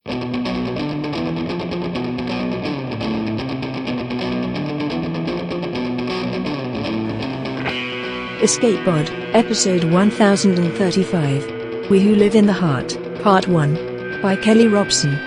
Escape Pod, Episode 1035, We Who Live in the Heart, Part 1, by Kelly Robson.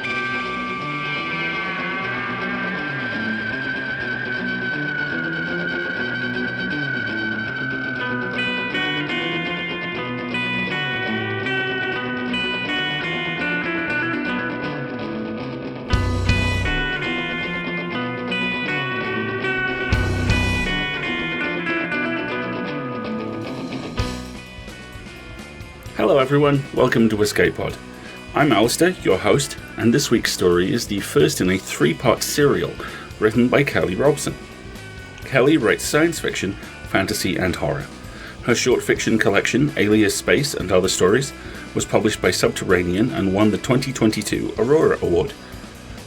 Hello everyone, welcome to Escape Pod. I'm Alasdair, your host, and this week's story is the first in a three-part serial written by Kelly Robson. Kelly writes science fiction, fantasy and horror. Her short fiction collection, Alias Space and Other Stories, was published by Subterranean and won the 2022 Aurora Award.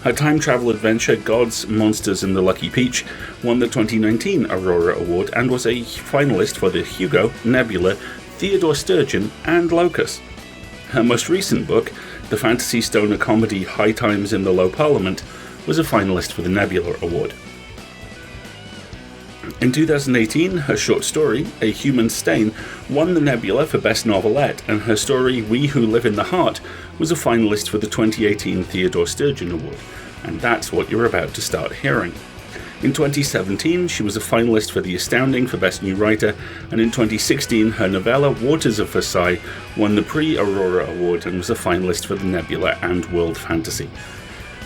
Her time travel adventure, Gods, Monsters and the Lucky Peach, won the 2019 Aurora Award and was a finalist for the Hugo, Nebula, Theodore Sturgeon, and Locus. Her most recent book, the fantasy stoner comedy High Times in the Low Parliament, was a finalist for the Nebula Award. In 2018, her short story, A Human Stain, won the Nebula for Best Novelette, and her story, We Who Live in the Heart, was a finalist for the 2018 Theodore Sturgeon Award, and that's what you're about to start hearing. In 2017, she was a finalist for The Astounding for Best New Writer, and in 2016, her novella Waters of Versailles won the Pre-Aurora Award and was a finalist for the Nebula and World Fantasy.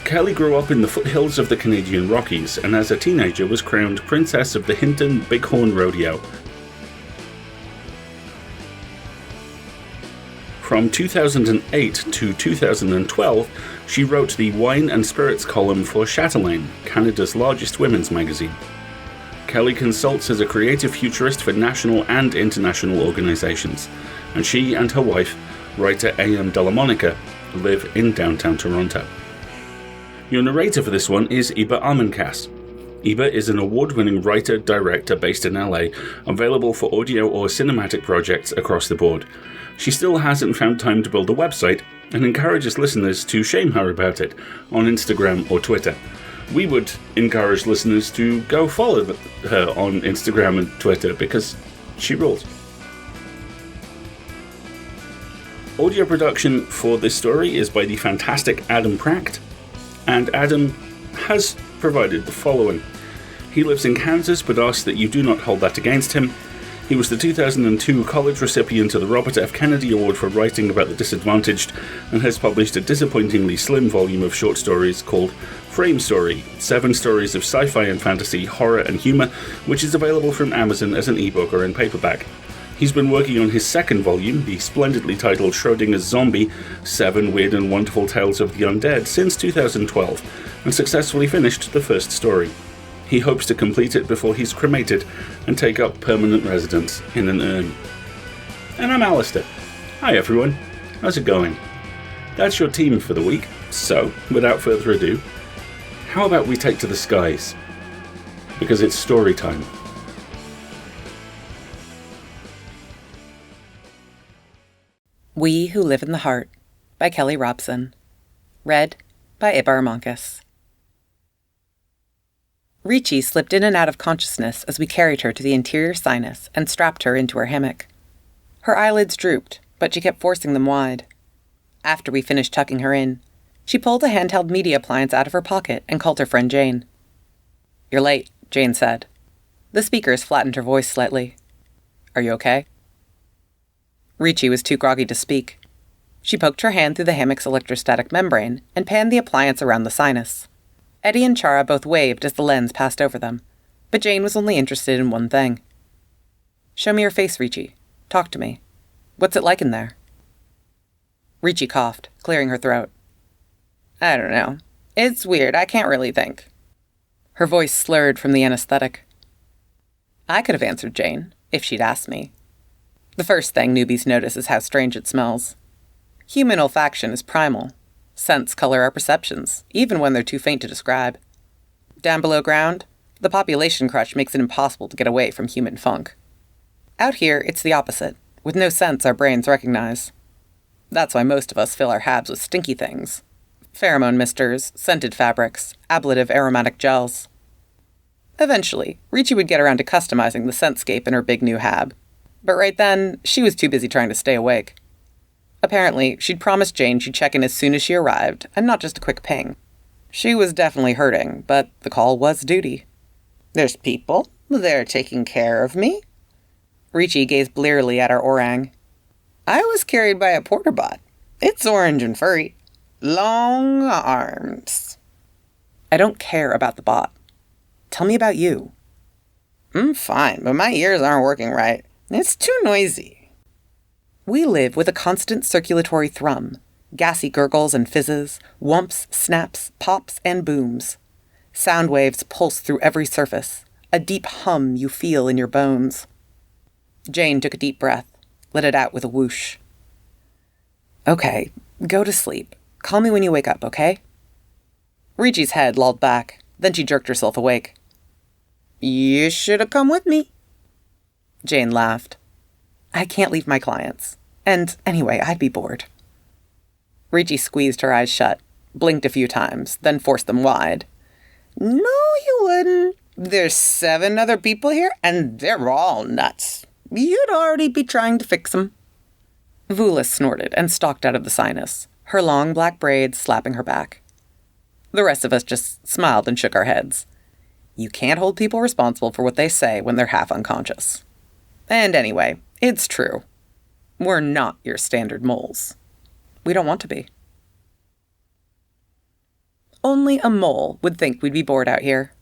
Kelly grew up in the foothills of the Canadian Rockies, and as a teenager was crowned Princess of the Hinton Bighorn Rodeo. From 2008 to 2012, she wrote the Wine and Spirits column for Chatelaine, Canada's largest women's magazine. Kelly consults as a creative futurist for national and international organizations, and she and her wife, writer A.M. Delamonica, live in downtown Toronto. Your narrator for this one is Iba Amenkas. Iba is an award-winning writer-director based in LA, available for audio or cinematic projects across the board. She still hasn't found time to build a website, and encourages listeners to shame her about it on Instagram or Twitter. We would encourage listeners to go follow her on Instagram and Twitter because she rules. Audio production for this story is by the fantastic Adam Pracht, and Adam has provided the following. He lives in Kansas but asks that you do not hold that against him. He was the 2002 college recipient of the Robert F. Kennedy Award for writing about the disadvantaged and has published a disappointingly slim volume of short stories called Frame Story, 7 stories of sci-fi and fantasy, horror and humour, which is available from Amazon as an ebook or in paperback. He's been working on his second volume, the splendidly titled Schrodinger's Zombie, 7 Weird and Wonderful Tales of the Undead, since 2012, and successfully finished the first story. He hopes to complete it before he's cremated and take up permanent residence in an urn. And I'm Alasdair. Hi everyone, how's it going? That's your team for the week, so without further ado, how about we take to the skies? Because it's story time. We Who Live in the Heart by Kelly Robson. Read by Iba Amenkas. Ricci slipped in and out of consciousness as we carried her to the interior sinus and strapped her into her hammock. Her eyelids drooped, but she kept forcing them wide. After we finished tucking her in, she pulled a handheld media appliance out of her pocket and called her friend Jane. "You're late," Jane said. The speakers flattened her voice slightly. "Are you okay?" Ricci was too groggy to speak. She poked her hand through the hammock's electrostatic membrane and panned the appliance around the sinus. Eddie and Chara both waved as the lens passed over them, but Jane was only interested in one thing. "Show me your face, Ricci. Talk to me. What's it like in there?" Ricci coughed, clearing her throat. "I don't know. It's weird. I can't really think." Her voice slurred from the anesthetic. I could have answered Jane, if she'd asked me. The first thing newbies notice is how strange it smells. Human olfaction is primal. Scents color our perceptions, even when they're too faint to describe. Down below ground, the population crush makes it impossible to get away from human funk. Out here, it's the opposite. With no scents our brains recognize. That's why most of us fill our habs with stinky things. Pheromone misters, scented fabrics, ablative aromatic gels. Eventually, Ricci would get around to customizing the scentscape in her big new hab. But right then, she was too busy trying to stay awake. Apparently, she'd promised Jane she'd check in as soon as she arrived, and not just a quick ping. She was definitely hurting, but the call was duty. "There's people. They're taking care of me." Ricci gazed blearily at our orang. "I was carried by a porter bot. It's orange and furry. Long arms." "I don't care about the bot. Tell me about you." "I'm fine, but my ears aren't working right. It's too noisy." We live with a constant circulatory thrum, gassy gurgles and fizzes, whumps, snaps, pops, and booms. Sound waves pulse through every surface, a deep hum you feel in your bones. Jane took a deep breath, let it out with a whoosh. "Okay, go to sleep. Call me when you wake up, okay?" Ricci's head lolled back, then she jerked herself awake. "You should have come with me." Jane laughed. "I can't leave my clients. And anyway, I'd be bored." Ricci squeezed her eyes shut, blinked a few times, then forced them wide. "No, you wouldn't. There's 7 other people here, and they're all nuts. You'd already be trying to fix them." Vula snorted and stalked out of the sinus, her long black braids slapping her back. The rest of us just smiled and shook our heads. You can't hold people responsible for what they say when they're half unconscious. And anyway, it's true. We're not your standard moles. We don't want to be. Only a mole would think we'd be bored out here.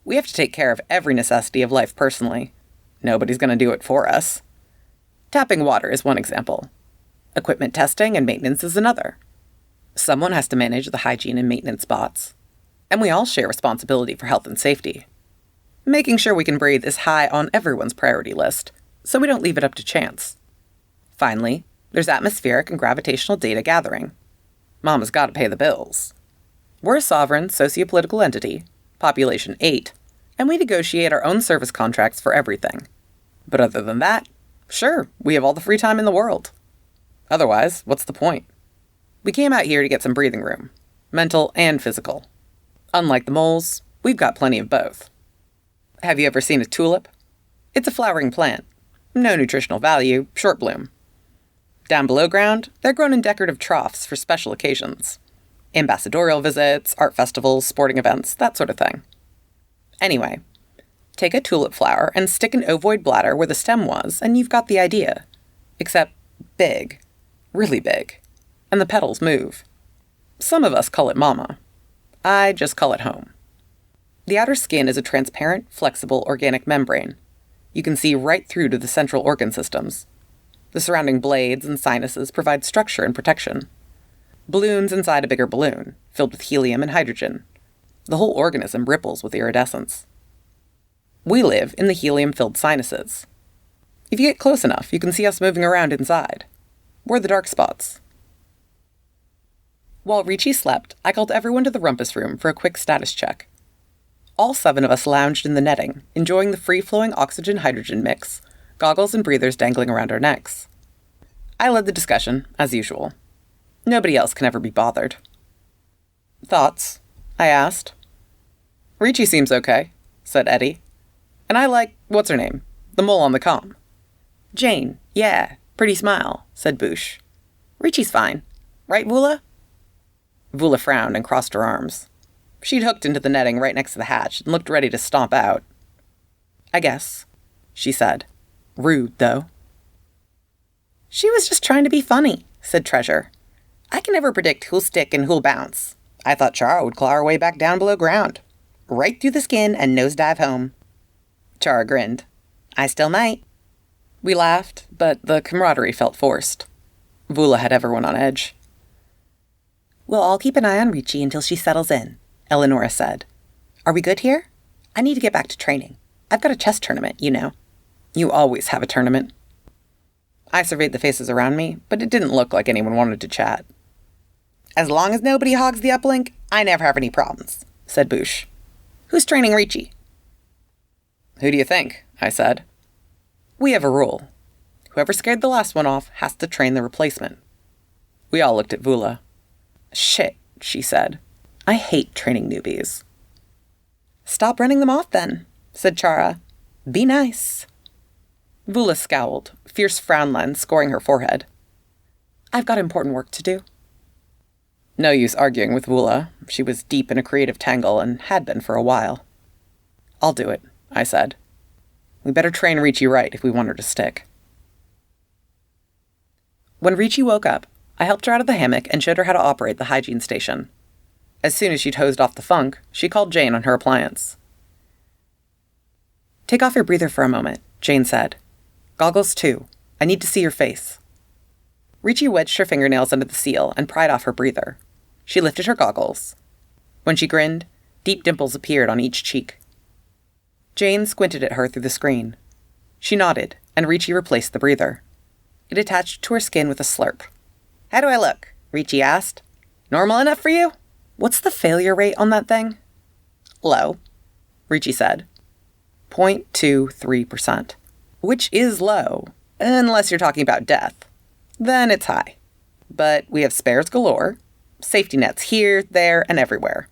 We have to take care of every necessity of life personally. Nobody's going to do it for us. Tapping water is one example. Equipment testing and maintenance is another. Someone has to manage the hygiene and maintenance spots. And we all share responsibility for health and safety. Making sure we can breathe is high on everyone's priority list, so we don't leave it up to chance. Finally, there's atmospheric and gravitational data gathering. Mama's got to pay the bills. We're a sovereign socio-political entity, population 8, and we negotiate our own service contracts for everything. But other than that, sure, we have all the free time in the world. Otherwise, what's the point? We came out here to get some breathing room, mental and physical. Unlike the moles, we've got plenty of both. Have you ever seen a tulip? It's a flowering plant. No nutritional value, short bloom. Down below ground, they're grown in decorative troughs for special occasions. Ambassadorial visits, art festivals, sporting events, that sort of thing. Anyway, take a tulip flower and stick an ovoid bladder where the stem was, and you've got the idea. Except big. Really big. And the petals move. Some of us call it mama. I just call it home. The outer skin is a transparent, flexible, organic membrane. You can see right through to the central organ systems. The surrounding blades and sinuses provide structure and protection. Balloons inside a bigger balloon, filled with helium and hydrogen. The whole organism ripples with iridescence. We live in the helium-filled sinuses. If you get close enough, you can see us moving around inside. We're the dark spots. While Ricci slept, I called everyone to the rumpus room for a quick status check. All 7 of us lounged in the netting, enjoying the free-flowing oxygen-hydrogen mix, goggles and breathers dangling around our necks. I led the discussion, as usual. Nobody else can ever be bothered. "Thoughts?" I asked. "Ricci seems okay," said Eddie. "And I like, what's her name? The mole on the comm." "Jane, yeah, pretty smile," said Boosh. "Ricci's fine. Right, Vula?" Vula frowned and crossed her arms. She'd hooked into the netting right next to the hatch and looked ready to stomp out. "I guess," she said. Rude, though. "She was just trying to be funny," said Treasure. "I can never predict who'll stick and who'll bounce. I thought Chara would claw her way back down below ground. Right through the skin and nosedive home." Chara grinned. "I still might." We laughed, but the camaraderie felt forced. Vula had everyone on edge. "We'll all keep an eye on Ricci until she settles in," Eleonora said. "Are we good here? I need to get back to training. I've got a chess tournament, you know." "You always have a tournament." I surveyed the faces around me, but it didn't look like anyone wanted to chat. "As long as nobody hogs the uplink, I never have any problems," said Boosh. "Who's training Ricci?" "Who do you think?" I said. "We have a rule. Whoever scared the last one off has to train the replacement." We all looked at Vula. "Shit, she said. I hate training newbies. Stop running them off then, said Chara. Be nice. Vula scowled, fierce frown lines scoring her forehead. I've got important work to do. No use arguing with Vula. She was deep in a creative tangle and had been for a while. I'll do it, I said. We better train Ricci right if we want her to stick. When Ricci woke up, I helped her out of the hammock and showed her how to operate the hygiene station. As soon as she'd hosed off the funk, she called Jane on her appliance. Take off your breather for a moment, Jane said. Goggles too. I need to see your face. Ricci wedged her fingernails under the seal and pried off her breather. She lifted her goggles. When she grinned, deep dimples appeared on each cheek. Jane squinted at her through the screen. She nodded, and Ricci replaced the breather. It attached to her skin with a slurp. How do I look? Ricci asked. Normal enough for you? What's the failure rate on that thing? Low, Ricci said. 0.23%, which is low, unless you're talking about death. Then it's high. But we have spares galore, safety nets here, there, and everywhere.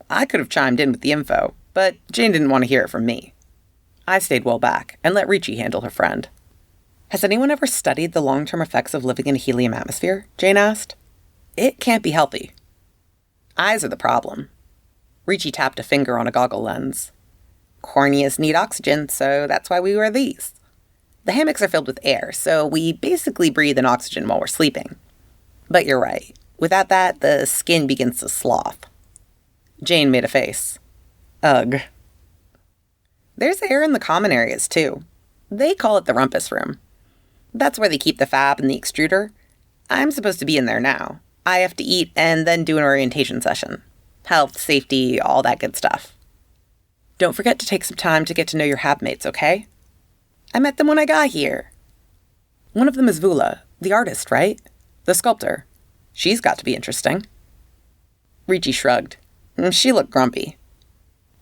I could have chimed in with the info, but Jane didn't want to hear it from me. I stayed well back and let Ricci handle her friend. Has anyone ever studied the long-term effects of living in a helium atmosphere? Jane asked. It can't be healthy. Eyes are the problem. Ricci tapped a finger on a goggle lens. Corneas need oxygen, so that's why we wear these. The hammocks are filled with air, so we basically breathe in oxygen while we're sleeping. But you're right. Without that, the skin begins to slough. Jane made a face. Ugh. There's air in the common areas, too. They call it the rumpus room. That's where they keep the fab and the extruder. I'm supposed to be in there now. I have to eat and then do an orientation session. Health, safety, all that good stuff. Don't forget to take some time to get to know your habmates, okay? I met them when I got here. One of them is Vula, the artist, right? The sculptor. She's got to be interesting. Ricci shrugged. She looked grumpy.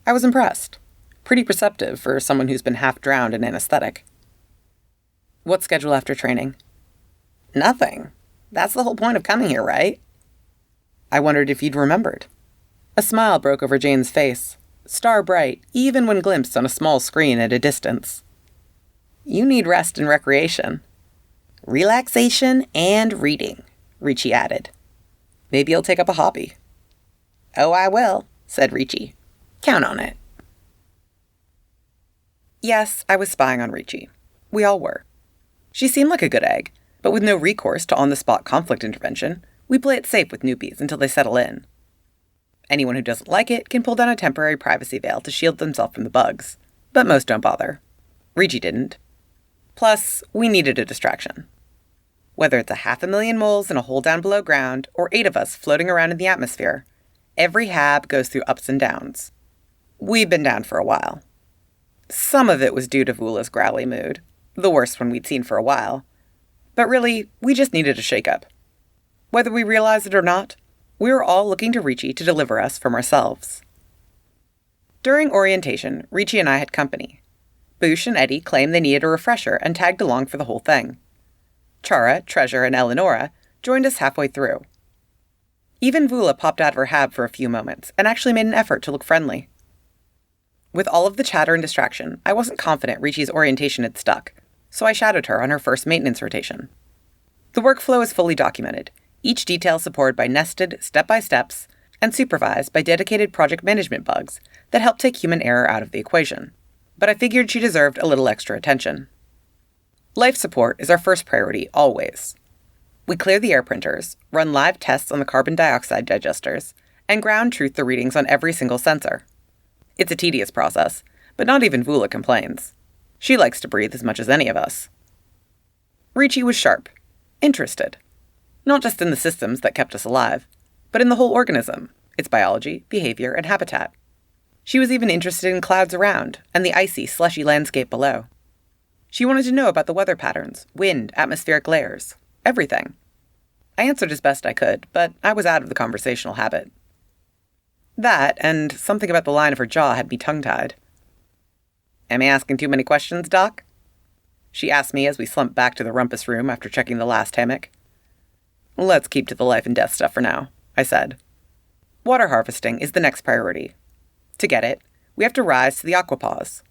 I was impressed. Pretty perceptive for someone who's been half drowned in anesthetic. What schedule after training? Nothing. That's the whole point of coming here, right? I wondered if you'd remembered. A smile broke over Jane's face, star bright, even when glimpsed on a small screen at a distance. You need rest and recreation. Relaxation and reading, Ricci added. Maybe you'll take up a hobby. Oh, I will, said Ricci. Count on it. Yes, I was spying on Ricci. We all were. She seemed like a good egg, but with no recourse to on-the-spot conflict intervention, we play it safe with newbies until they settle in. Anyone who doesn't like it can pull down a temporary privacy veil to shield themselves from the bugs, but most don't bother. Ricci didn't. Plus, we needed a distraction. Whether it's 500,000 moles in a hole down below ground or 8 of us floating around in the atmosphere, every hab goes through ups and downs. We've been down for a while. Some of it was due to Vula's growly mood, the worst one we'd seen for a while. But really, we just needed a shake-up. Whether we realized it or not, we were all looking to Ricci to deliver us from ourselves. During orientation, Ricci and I had company. Boosh and Eddie claimed they needed a refresher and tagged along for the whole thing. Chara, Treasure, and Eleonora joined us halfway through. Even Vula popped out of her hab for a few moments and actually made an effort to look friendly. With all of the chatter and distraction, I wasn't confident Ricci's orientation had stuck, so I shadowed her on her first maintenance rotation. The workflow is fully documented, each detail supported by nested step-by-steps and supervised by dedicated project management bugs that help take human error out of the equation. But I figured she deserved a little extra attention. Life support is our first priority, always. We clear the air printers, run live tests on the carbon dioxide digesters, and ground truth the readings on every single sensor. It's a tedious process, but not even Vula complains. She likes to breathe as much as any of us. Ricci was sharp, interested. Not just in the systems that kept us alive, but in the whole organism, its biology, behavior, and habitat. She was even interested in clouds around and the icy, slushy landscape below. She wanted to know about the weather patterns, wind, atmospheric layers, everything. I answered as best I could, but I was out of the conversational habit. That, and something about the line of her jaw had me tongue-tied. Am I asking too many questions, Doc? She asked me as we slumped back to the rumpus room after checking the last hammock. Let's keep to the life and death stuff for now, I said. Water harvesting is the next priority. To get it, we have to rise to the aquapause.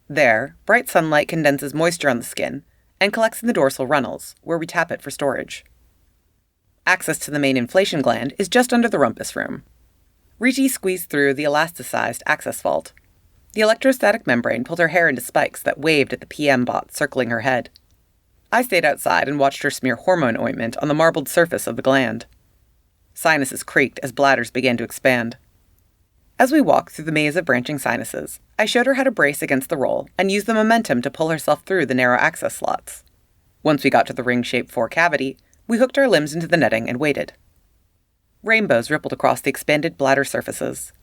There, bright sunlight condenses moisture on the skin and collects in the dorsal runnels, where we tap it for storage. Access to the main inflation gland is just under the rumpus room. Ricci squeezed through the elasticized access vault. The electrostatic membrane pulled her hair into spikes that waved at the PM bot circling her head. I stayed outside and watched her smear hormone ointment on the marbled surface of the gland. Sinuses creaked as bladders began to expand. As we walked through the maze of branching sinuses, I showed her how to brace against the roll and use the momentum to pull herself through the narrow access slots. Once we got to the ring-shaped forecavity, we hooked our limbs into the netting and waited. Rainbows rippled across the expanded bladder surfaces.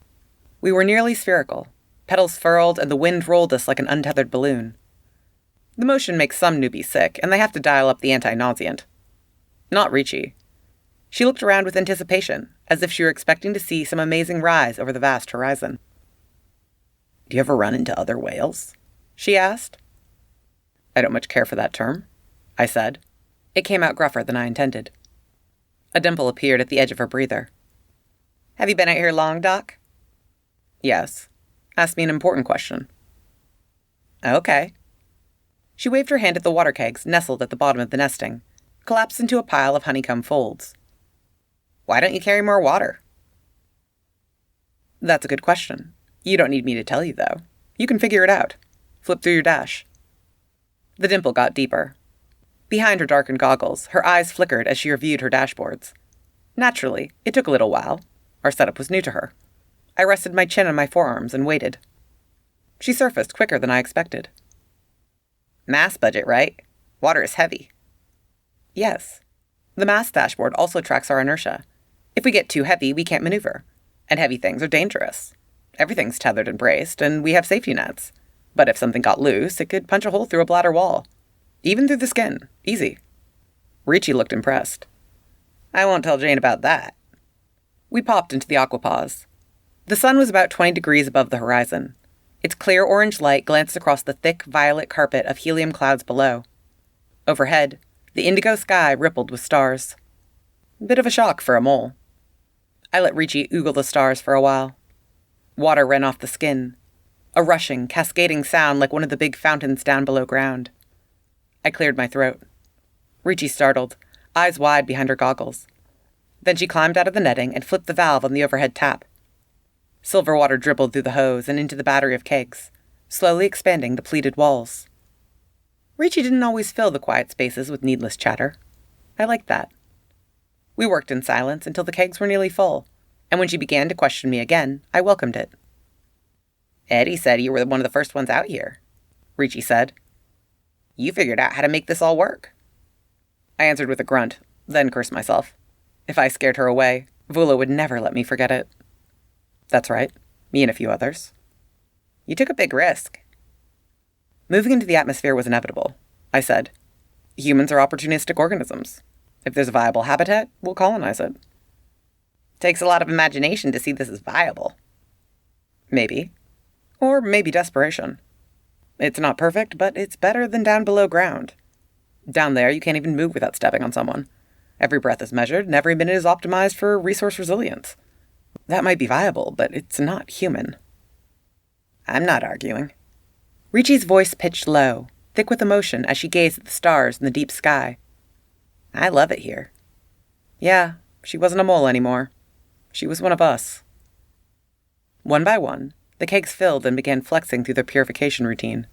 We were nearly spherical. Petals furled and the wind rolled us like an untethered balloon. The motion makes some newbies sick, and they have to dial up the anti-nauseant. Not Ricci. She looked around with anticipation, as if she were expecting to see some amazing rise over the vast horizon. "Do you ever run into other whales?" she asked. "I don't much care for that term," I said. It came out gruffer than I intended. A dimple appeared at the edge of her breather. "Have you been out here long, Doc?" "Yes. Ask me an important question." "Okay." She waved her hand at the water kegs nestled at the bottom of the nesting, collapsed into a pile of honeycomb folds. "Why don't you carry more water?" "That's a good question. You don't need me to tell you, though. You can figure it out. Flip through your dash." The dimple got deeper. Behind her darkened goggles, her eyes flickered as she reviewed her dashboards. Naturally, it took a little while. Our setup was new to her. I rested my chin on my forearms and waited. She surfaced quicker than I expected. "Mass budget, right? Water is heavy." "Yes. The mass dashboard also tracks our inertia. If we get too heavy, we can't maneuver. And heavy things are dangerous. Everything's tethered and braced, and we have safety nets. But if something got loose, it could punch a hole through a bladder wall. Even through the skin. Easy." Ricci looked impressed. "I won't tell Jane about that." We popped into the aquapause. The sun was about 20 degrees above the horizon. Its clear orange light glanced across the thick violet carpet of helium clouds below. Overhead, the indigo sky rippled with stars. Bit of a shock for a mole. I let Ricci oogle the stars for a while. Water ran off the skin. A rushing, cascading sound like one of the big fountains down below ground. I cleared my throat. Ricci startled, eyes wide behind her goggles. Then she climbed out of the netting and flipped the valve on the overhead tap. Silver water dribbled through the hose and into the battery of kegs, slowly expanding the pleated walls. Ricci didn't always fill the quiet spaces with needless chatter. I liked that. We worked in silence until the kegs were nearly full, and when she began to question me again, I welcomed it. "Eddie said you were one of the first ones out here," Ricci said. "You figured out how to make this all work." I answered with a grunt, then cursed myself. If I scared her away, Vula would never let me forget it. "That's right. Me and a few others." "You took a big risk." "Moving into the atmosphere was inevitable," I said. "Humans are opportunistic organisms. If there's a viable habitat, we'll colonize it." "Takes a lot of imagination to see this as viable." "Maybe. Or maybe desperation. It's not perfect, but it's better than down below ground. Down there, you can't even move without stepping on someone. Every breath is measured, and every minute is optimized for resource resilience. That might be viable, but it's not human." "I'm not arguing." Ricci's voice pitched low, thick with emotion as she gazed at the stars in the deep sky. "I love it here." Yeah, she wasn't a mole anymore. She was one of us. One by one, the kegs filled and began flexing through their purification routine.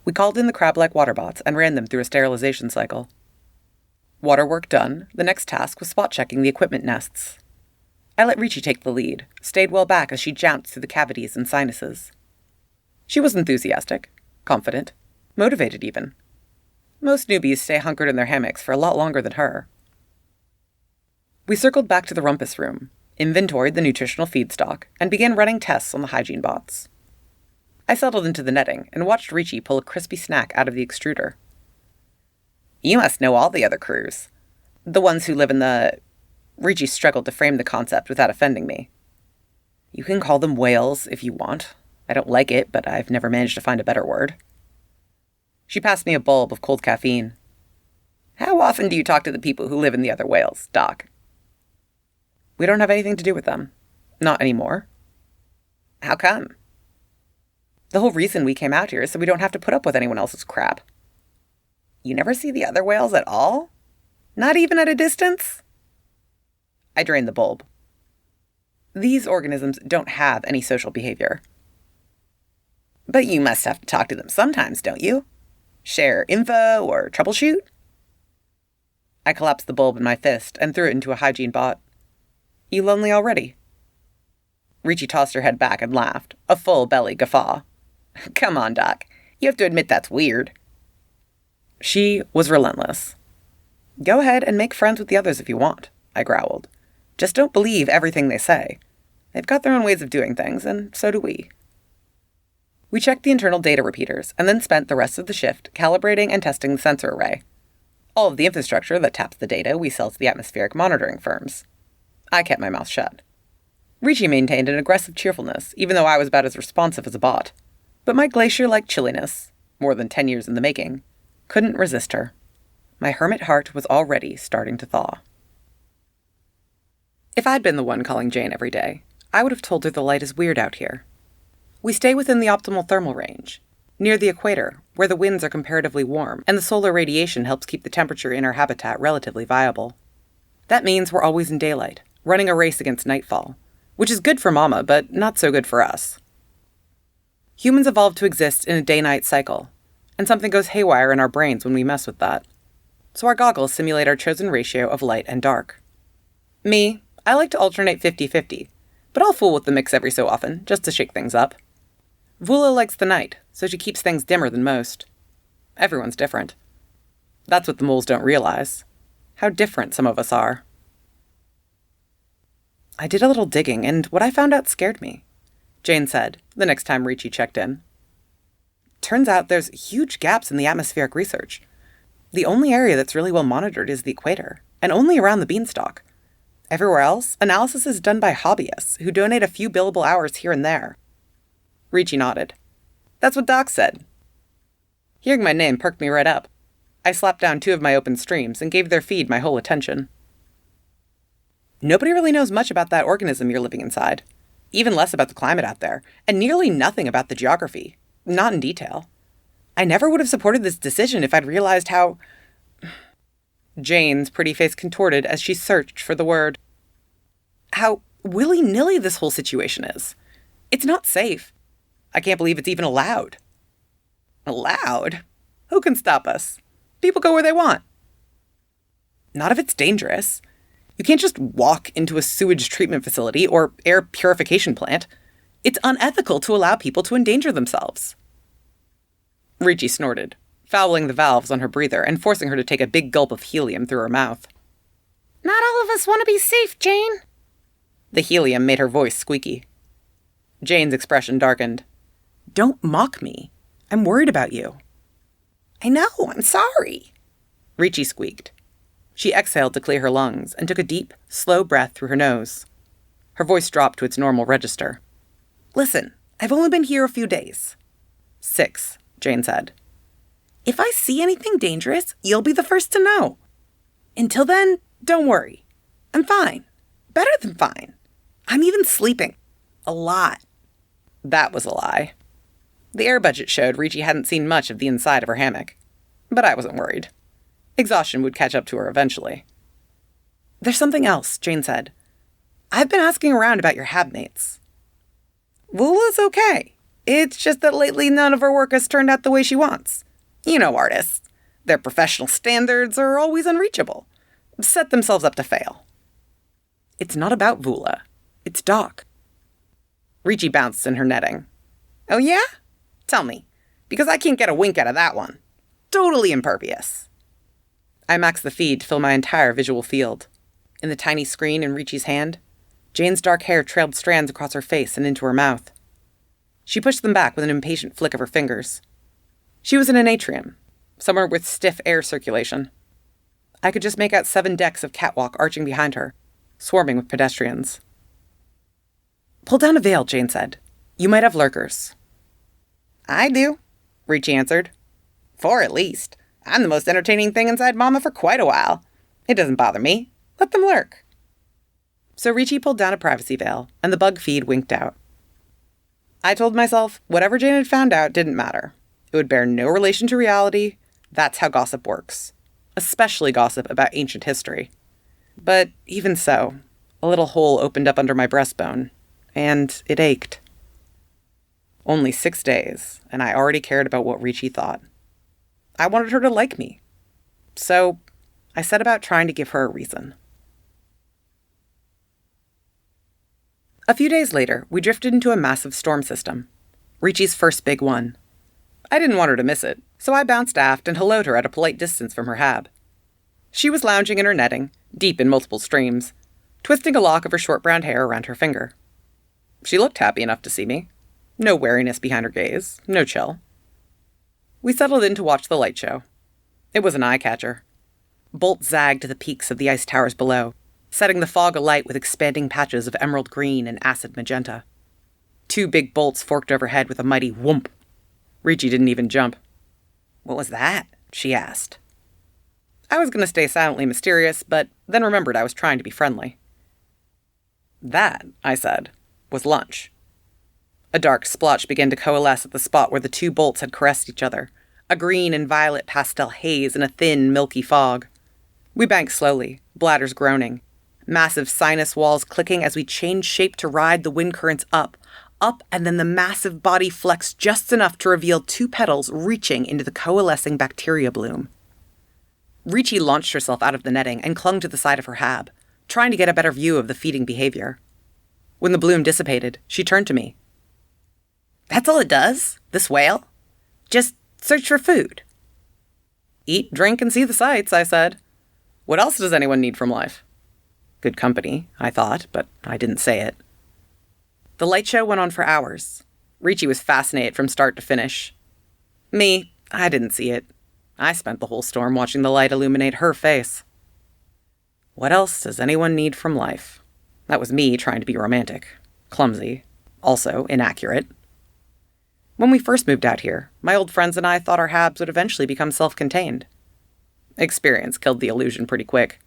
We called in the crab-like water bots and ran them through a sterilization cycle. Water work done, the next task was spot-checking the equipment nests. I let Ricci take the lead, stayed well back as she jounced through the cavities and sinuses. She was enthusiastic, confident, motivated even. Most newbies stay hunkered in their hammocks for a lot longer than her. We circled back to the rumpus room, inventoried the nutritional feedstock, and began running tests on the hygiene bots. I settled into the netting and watched Ricci pull a crispy snack out of the extruder. "You must know all the other crews. The ones who live in the..." Ricci struggled to frame the concept without offending me. "You can call them whales if you want. I don't like it, but I've never managed to find a better word." She passed me a bulb of cold caffeine. "How often do you talk to the people who live in the other whales, Doc?" "We don't have anything to do with them. Not anymore. How come? The whole reason we came out here is so we don't have to put up with anyone else's crap. You never see the other whales at all? Not even at a distance? I drained the bulb. These organisms don't have any social behavior. But you must have to talk to them sometimes, don't you? Share info or troubleshoot? I collapsed the bulb in my fist and threw it into a hygiene bot. You lonely already? Ricci tossed her head back and laughed, a full belly guffaw. Come on, Doc. You have to admit that's weird. She was relentless. Go ahead and make friends with the others if you want, I growled. Just don't believe everything they say. They've got their own ways of doing things, and so do we. We checked the internal data repeaters and then spent the rest of the shift calibrating and testing the sensor array. All of the infrastructure that taps the data we sell to the atmospheric monitoring firms. I kept my mouth shut. Ricci maintained an aggressive cheerfulness, even though I was about as responsive as a bot. But my glacier-like chilliness, more than 10 years in the making, couldn't resist her. My hermit heart was already starting to thaw. If I'd been the one calling Jane every day, I would have told her the light is weird out here. We stay within the optimal thermal range, near the equator, where the winds are comparatively warm and the solar radiation helps keep the temperature in our habitat relatively viable. That means we're always in daylight, running a race against nightfall, which is good for Mama, but not so good for us. Humans evolved to exist in a day-night cycle, and something goes haywire in our brains when we mess with that. So our goggles simulate our chosen ratio of light and dark. Me, I like to alternate 50-50, but I'll fool with the mix every so often, just to shake things up. Vula likes the night, so she keeps things dimmer than most. Everyone's different. That's what the moles don't realize. How different some of us are. I did a little digging, and what I found out scared me, Jane said, the next time Ricci checked in. Turns out there's huge gaps in the atmospheric research. The only area that's really well monitored is the equator, and only around the beanstalk. Everywhere else, analysis is done by hobbyists who donate a few billable hours here and there. Ricci nodded. That's what Doc said. Hearing my name perked me right up. I slapped down 2 of my open streams and gave their feed my whole attention. Nobody really knows much about that organism you're living inside. Even less about the climate out there, and nearly nothing about the geography. Not in detail. I never would have supported this decision if I'd realized how... Jane's pretty face contorted as she searched for the word. How willy-nilly this whole situation is. It's not safe. I can't believe it's even allowed. Allowed? Who can stop us? People go where they want. Not if it's dangerous. You can't just walk into a sewage treatment facility or air purification plant. It's unethical to allow people to endanger themselves. Ricci snorted, fouling the valves on her breather and forcing her to take a big gulp of helium through her mouth. Not all of us want to be safe, Jane. The helium made her voice squeaky. Jane's expression darkened. Don't mock me. I'm worried about you. I know, I'm sorry. Ricci squeaked. She exhaled to clear her lungs and took a deep, slow breath through her nose. Her voice dropped to its normal register. Listen, I've only been here a few days. 6, Jane said. If I see anything dangerous, you'll be the first to know. Until then, don't worry. I'm fine. Better than fine. I'm even sleeping. A lot. That was a lie. The air budget showed Ricci hadn't seen much of the inside of her hammock. But I wasn't worried. Exhaustion would catch up to her eventually. There's something else, Jane said. I've been asking around about your habmates. Vula's okay. It's just that lately none of her work has turned out the way she wants. You know artists. Their professional standards are always unreachable. Set themselves up to fail. It's not about Vula. It's Doc. Ricci bounced in her netting. Oh yeah? Tell me. Because I can't get a wink out of that one. Totally impervious. I maxed the feed to fill my entire visual field. In the tiny screen in Ricci's hand, Jane's dark hair trailed strands across her face and into her mouth. She pushed them back with an impatient flick of her fingers. She was in an atrium, somewhere with stiff air circulation. I could just make out 7 decks of catwalk arching behind her, swarming with pedestrians. Pull down a veil, Jane said. You might have lurkers. I do, Ricci answered. 4 at least. I'm the most entertaining thing inside Mama for quite a while. It doesn't bother me. Let them lurk. So Ricci pulled down a privacy veil, and the bug feed winked out. I told myself whatever Jane had found out didn't matter. It would bear no relation to reality. That's how gossip works. Especially gossip about ancient history. But even so, a little hole opened up under my breastbone, and it ached. Only 6 days, and I already cared about what Ricci thought. I wanted her to like me. So I set about trying to give her a reason. A few days later, we drifted into a massive storm system. Ricci's first big one. I didn't want her to miss it, so I bounced aft and helloed her at a polite distance from her hab. She was lounging in her netting, deep in multiple streams, twisting a lock of her short brown hair around her finger. She looked happy enough to see me. No wariness behind her gaze, no chill. We settled in to watch the light show. It was an eye-catcher. Bolts zagged to the peaks of the ice towers below, setting the fog alight with expanding patches of emerald green and acid magenta. 2 big bolts forked overhead with a mighty whoomp. Ricci didn't even jump. "What was that?" she asked. I was going to stay silently mysterious, but then remembered I was trying to be friendly. "That," I said, "was lunch." A dark splotch began to coalesce at the spot where the 2 bolts had caressed each other, a green and violet pastel haze in a thin, milky fog. We banked slowly, bladders groaning, massive sinus walls clicking as we changed shape to ride the wind currents up, and then the massive body flexed just enough to reveal 2 petals reaching into the coalescing bacteria bloom. Ricci launched herself out of the netting and clung to the side of her hab, trying to get a better view of the feeding behavior. When the bloom dissipated, she turned to me. "That's all it does, this whale? Just search for food?" "Eat, drink, and see the sights," I said. "What else does anyone need from life?" Good company, I thought, but I didn't say it. The light show went on for hours. Ricci was fascinated from start to finish. Me, I didn't see it. I spent the whole storm watching the light illuminate her face. What else does anyone need from life? That was me trying to be romantic. Clumsy. Also inaccurate. When we first moved out here, my old friends and I thought our habs would eventually become self-contained. Experience killed the illusion pretty quick.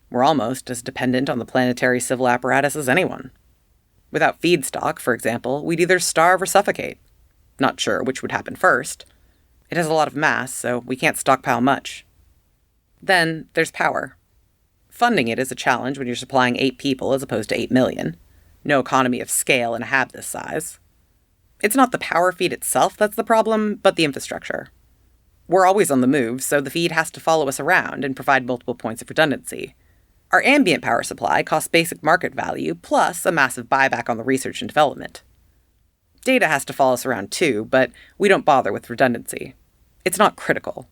We're almost as dependent on the planetary civil apparatus as anyone. Without feedstock, for example, we'd either starve or suffocate. Not sure which would happen first. It has a lot of mass, so we can't stockpile much. Then there's power. Funding it is a challenge when you're supplying 8 people as opposed to 8 million. No economy of scale in a hab this size. It's not the power feed itself that's the problem, but the infrastructure. We're always on the move, so the feed has to follow us around and provide multiple points of redundancy. Our ambient power supply costs basic market value, plus a massive buyback on the research and development. Data has to follow us around too, but we don't bother with redundancy. It's not critical.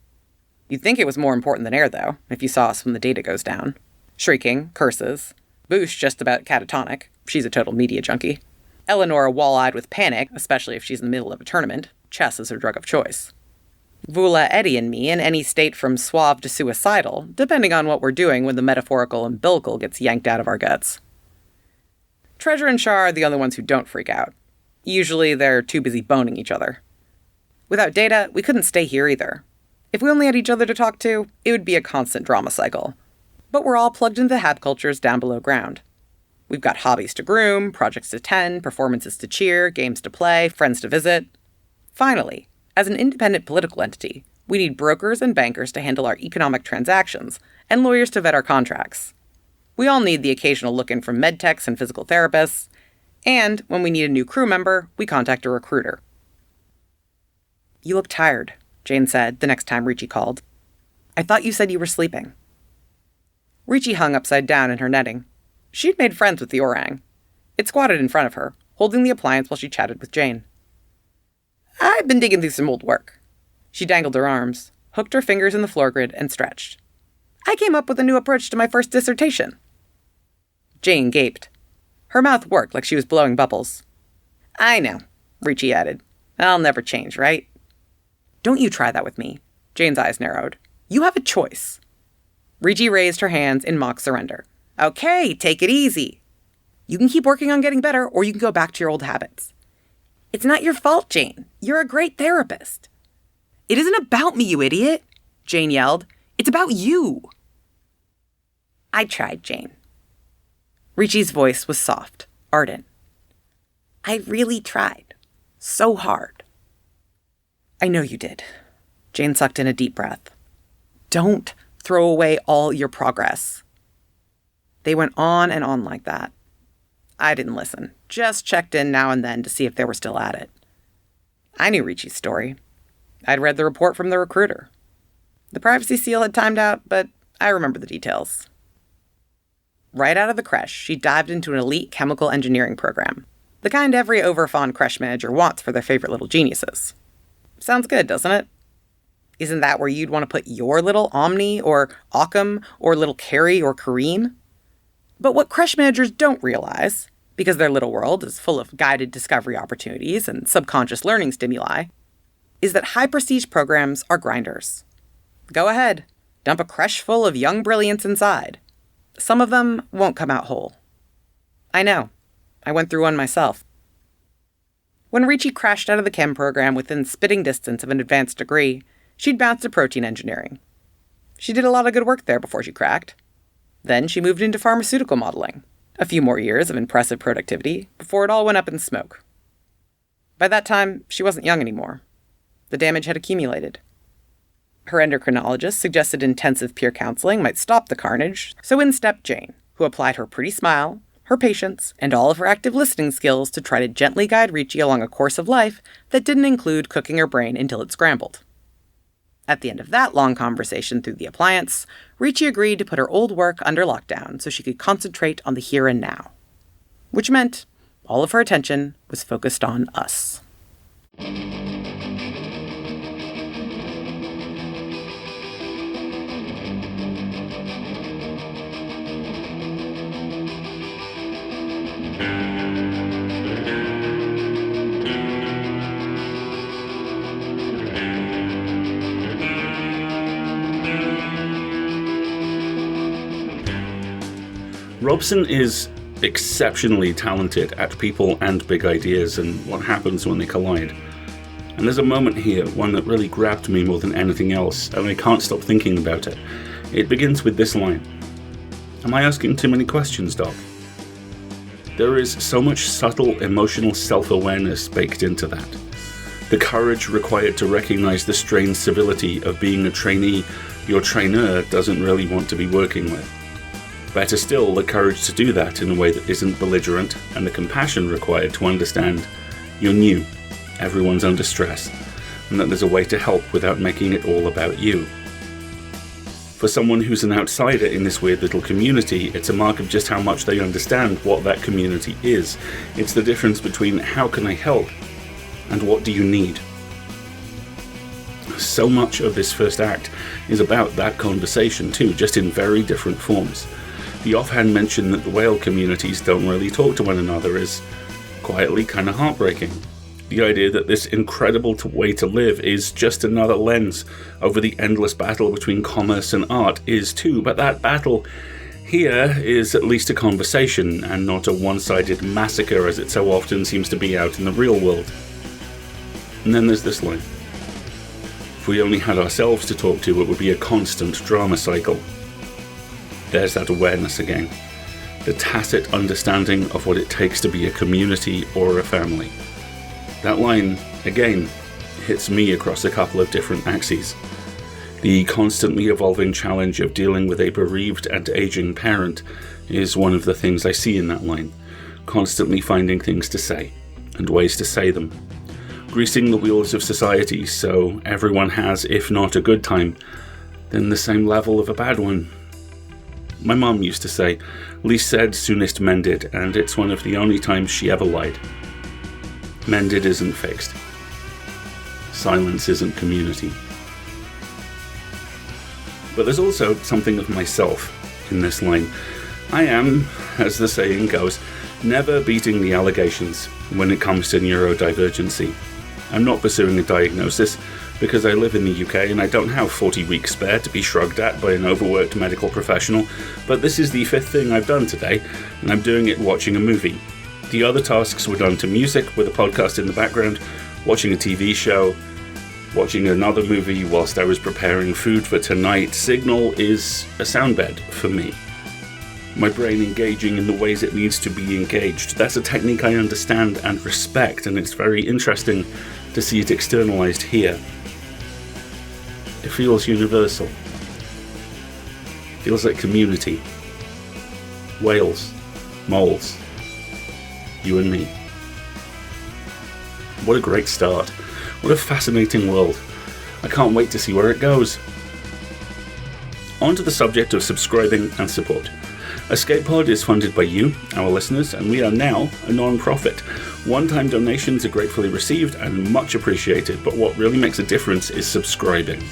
You'd think it was more important than air, though, if you saw us when the data goes down. Shrieking, curses. Boosh just about catatonic. She's a total media junkie. Eleanor wall-eyed with panic, especially if she's in the middle of a tournament. Chess is her drug of choice. Vula, Eddie, and me in any state from suave to suicidal, depending on what we're doing when the metaphorical umbilical gets yanked out of our guts. Treasure and Char are the only ones who don't freak out. Usually they're too busy boning each other. Without data, we couldn't stay here either. If we only had each other to talk to, it would be a constant drama cycle. But we're all plugged into the hab cultures down below ground. We've got hobbies to groom, projects to tend, performances to cheer, games to play, friends to visit. Finally, as an independent political entity, we need brokers and bankers to handle our economic transactions and lawyers to vet our contracts. We all need the occasional look-in from medtechs and physical therapists, and when we need a new crew member, we contact a recruiter. "You look tired," Jane said the next time Ricci called. "I thought you said you were sleeping." Ricci hung upside down in her netting. She'd made friends with the orang. It squatted in front of her, holding the appliance while she chatted with Jane. "I've been digging through some old work." She dangled her arms, hooked her fingers in the floor grid, and stretched. "I came up with a new approach to my first dissertation." Jane gaped. Her mouth worked like she was blowing bubbles. "I know," Ricci added. "I'll never change, right?" "Don't you try that with me." Jane's eyes narrowed. "You have a choice." Ricci raised her hands in mock surrender. "Okay, take it easy. You can keep working on getting better, or you can go back to your old habits." "It's not your fault, Jane. You're a great therapist." "It isn't about me, you idiot," Jane yelled. "It's about you." "I tried, Jane." Ricci's voice was soft, ardent. I really tried. So hard. I know you did. Jane sucked in a deep breath. Don't throw away all your progress. They went on and on like that. I didn't listen, just checked in now and then to see if they were still at it. I knew Ricci's story. I'd read the report from the recruiter. The privacy seal had timed out, but I remember the details. Right out of the creche, she dived into an elite chemical engineering program, the kind every overfond creche manager wants for their favorite little geniuses. Sounds good, doesn't it? Isn't that where you'd want to put your little Omni or Occam or little Carrie or Kareem? But what creche managers don't realize, because their little world is full of guided discovery opportunities and subconscious learning stimuli, is that high-prestige programs are grinders. Go ahead, dump a creche full of young brilliance inside. Some of them won't come out whole. I know. I went through one myself. When Ricci crashed out of the chem program within spitting distance of an advanced degree, she'd bounced to protein engineering. She did a lot of good work there before she cracked. Then she moved into pharmaceutical modeling. A few more years of impressive productivity before it all went up in smoke. By that time, she wasn't young anymore. The damage had accumulated. Her endocrinologist suggested intensive peer counseling might stop the carnage, so in stepped Jane, who applied her pretty smile, her patience, and all of her active listening skills to try to gently guide Ricci along a course of life that didn't include cooking her brain until it scrambled. At the end of that long conversation through the appliance, Ricci agreed to put her old work under lockdown so she could concentrate on the here and now. Which meant all of her attention was focused on us. Robson is exceptionally talented at people and big ideas and what happens when they collide. And there's a moment here, one that really grabbed me more than anything else, and I can't stop thinking about it. It begins with this line. Am I asking too many questions, Doc? There is so much subtle emotional self-awareness baked into that. The courage required to recognize the strained civility of being a trainee your trainer doesn't really want to be working with. Better still, the courage to do that in a way that isn't belligerent, and the compassion required to understand you're new, everyone's under stress, and that there's a way to help without making it all about you. For someone who's an outsider in this weird little community, it's a mark of just how much they understand what that community is. It's the difference between how can I help and what do you need. So much of this first act is about that conversation too, just in very different forms. The offhand mention that the whale communities don't really talk to one another is quietly kind of heartbreaking. The idea that this incredible way to live is just another lens over the endless battle between commerce and art is too, but that battle here is at least a conversation and not a one-sided massacre as it so often seems to be out in the real world. And then there's this line. If we only had ourselves to talk to, it would be a constant drama cycle. There's that awareness again. The tacit understanding of what it takes to be a community or a family. That line, again, hits me across a couple of different axes. The constantly evolving challenge of dealing with a bereaved and aging parent is one of the things I see in that line. Constantly finding things to say, and ways to say them. Greasing the wheels of society so everyone has, if not a good time, then the same level of a bad one. My mum used to say, least said, soonest mended, and it's one of the only times she ever lied. Mended isn't fixed. Silence isn't community. But there's also something of myself in this line. I am, as the saying goes, never beating the allegations when it comes to neurodivergency. I'm not pursuing a diagnosis because I live in the UK and I don't have 40 weeks spare to be shrugged at by an overworked medical professional, but this is the 5th thing I've done today, and I'm doing it watching a movie. The other tasks were done to music with a podcast in the background, watching a TV show, watching another movie whilst I was preparing food for tonight. Signal is a soundbed for me. my brain engaging in the ways it needs to be engaged. That's a technique I understand and respect, and it's very interesting to see it externalized here. It feels universal. It feels like community. Whales, moles, you and me. What a great start. What a fascinating world. I can't wait to see where it goes. On to the subject of subscribing and support. Escape Pod is funded by you, our listeners, and we are now a non-profit. One-time donations are gratefully received and much appreciated, but what really makes a difference is subscribing.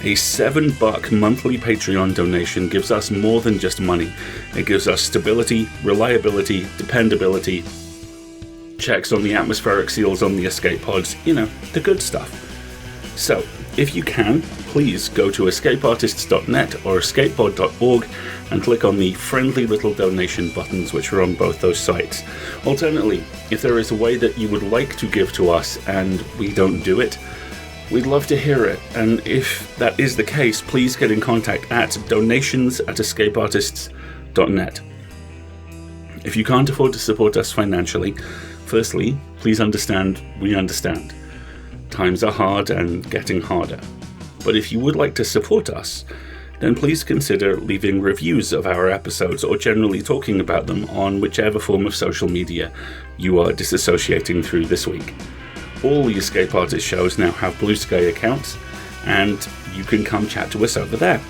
A $7 monthly Patreon donation gives us more than just money. It gives us stability, reliability, dependability, checks on the atmospheric seals on the escape pods, the good stuff. So, if you can, please go to escapeartists.net or escapepod.org and click on the friendly little donation buttons which are on both those sites. Alternately, if there is a way that you would like to give to us and we don't do it, we'd love to hear it. And if that is the case, please get in contact at donations@escapeartists.net. If you can't afford to support us financially, firstly, please understand we understand. Times are hard and getting harder. But if you would like to support us, then please consider leaving reviews of our episodes or generally talking about them on whichever form of social media you are disassociating through this week. All the Escape Artist shows now have Blue Sky accounts, and you can come chat to us over there.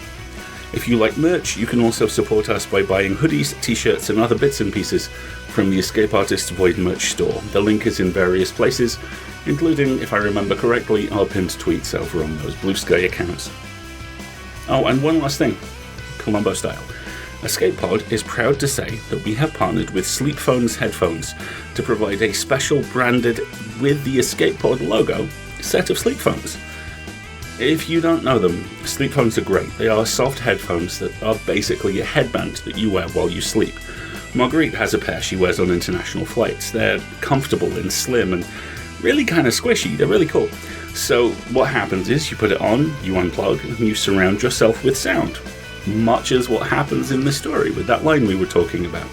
If you like merch, you can also support us by buying hoodies, t-shirts and other bits and pieces from the Escape Artist Void merch store. The link is in various places, including, if I remember correctly, our pinned tweets over on those Blue Sky accounts. Oh, and one last thing, Columbo style. Escape Pod is proud to say that we have partnered with Sleep Phones headphones to provide a special branded, with the Escape Pod logo, set of sleep phones. If you don't know them, sleep phones are great. They are soft headphones that are basically a headband that you wear while you sleep. Marguerite has a pair she wears on international flights. They're comfortable and slim and really kind of squishy. They're really cool. So what happens is you put it on, you unplug, and you surround yourself with sound. Much as what happens in the story with that line we were talking about.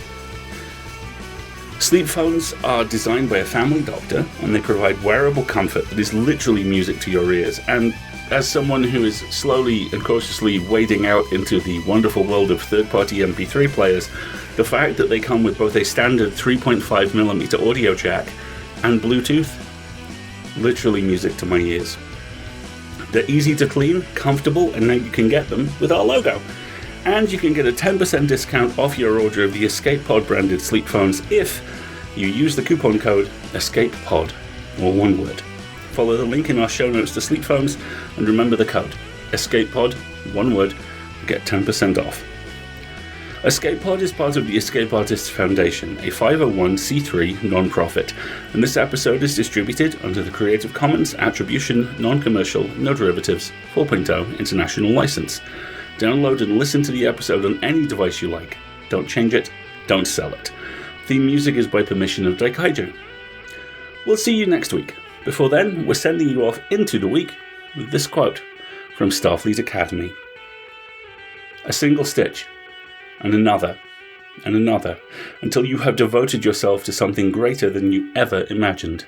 Sleep phones are designed by a family doctor, and they provide wearable comfort that is literally music to your ears. And as someone who is slowly and cautiously wading out into the wonderful world of third-party MP3 players, the fact that they come with both a standard 3.5mm audio jack and Bluetooth, literally music to my ears. They're easy to clean, comfortable, and now you can get them with our logo. And you can get a 10% discount off your order of the Escape Pod branded sleep phones if you use the coupon code ESCAPEPOD, or one word. Follow the link in our show notes to sleep phones and remember the code ESCAPEPOD, one word, to get 10% off. Escape Pod is part of the Escape Artists Foundation, a 501c3 non-profit, and this episode is distributed under the Creative Commons Attribution, Non-Commercial, No Derivatives 4.0 International License. Download and listen to the episode on any device you like. Don't change it, don't sell it. Theme music is by permission of Daikaiju. We'll see you next week. Before then, we're sending you off into the week with this quote from Starfleet Academy. A single stitch, and another, until you have devoted yourself to something greater than you ever imagined.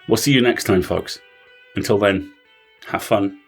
We'll see you next time, folks. Until then, have fun.